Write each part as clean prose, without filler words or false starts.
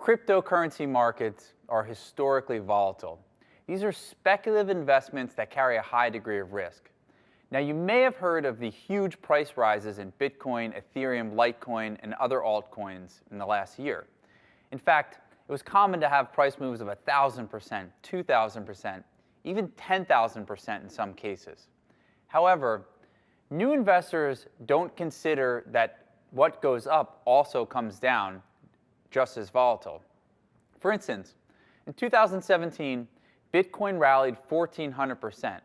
Cryptocurrency markets are historically volatile. These are speculative investments that carry a high degree of risk. Now, you may have heard of the huge price rises in Bitcoin, Ethereum, Litecoin, and other altcoins in the last year. In fact, it was common to have price moves of 1,000%, 2,000%, even 10,000% in some cases. However, new investors don't consider that what goes up also comes down just as volatile. For instance, in 2017, Bitcoin rallied 1,400%,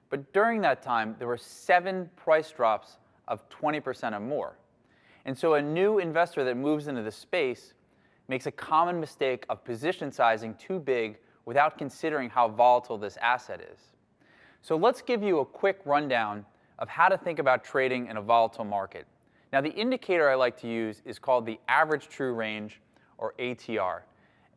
but during that time, there were 7 price drops of 20% or more. And so a new investor that moves into the space makes a common mistake of position sizing too big without considering how volatile this asset is. So let's give you a quick rundown of how to think about trading in a volatile market. Now, the indicator I like to use is called the average true range, or ATR.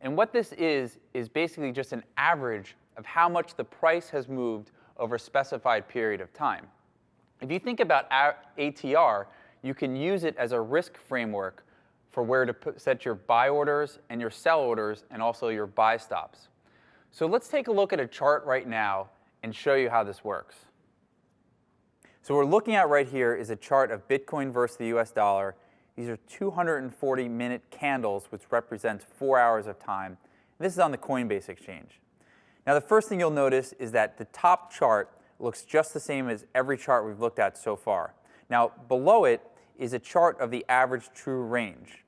And what this is basically just an average of how much the price has moved over a specified period of time. If you think about ATR, you can use it as a risk framework for where to set your buy orders and your sell orders and also your buy stops. So let's take a look at a chart right now and show you how this works. So what we're looking at right here is a chart of Bitcoin versus the US dollar. These are 240-minute candles, which represents 4 hours of time. This is on the Coinbase exchange. Now, the first thing you'll notice is that the top chart looks just the same as every chart we've looked at so far. Now, below it is a chart of the average true range.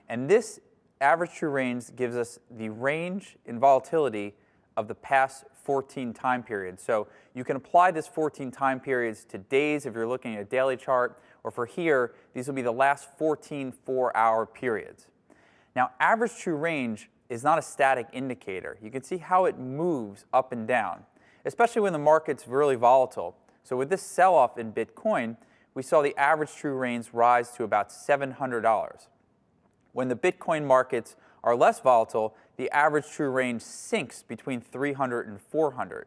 And this average true range gives us the range in volatility of the past 14 time periods. So you can apply this 14 time periods to days if you're looking at a daily chart, or for here, these will be the last 14 4-hour periods. Now, average true range is not a static indicator. You can see how it moves up and down, especially when the market's really volatile. So with this sell-off in Bitcoin, we saw the average true range rise to about $700. When the Bitcoin markets are less volatile, the average true range sinks between 300 and 400.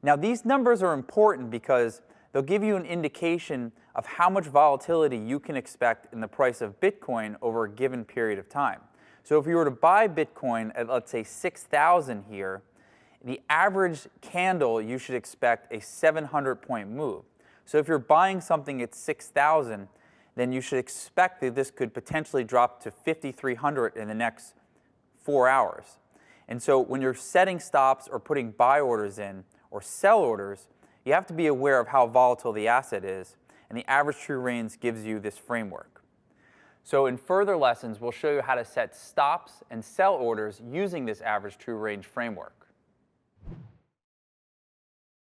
Now, these numbers are important because they'll give you an indication of how much volatility you can expect in the price of Bitcoin over a given period of time. So if you were to buy Bitcoin at, let's say, 6,000 here, the average candle, you should expect a 700-point move. So if you're buying something at 6,000, then you should expect that this could potentially drop to 5,300 in the next 4 hours. And so when you're setting stops or putting buy orders in or sell orders, you have to be aware of how volatile the asset is, and the average true range gives you this framework. So in further lessons, we'll show you how to set stops and sell orders using this average true range framework.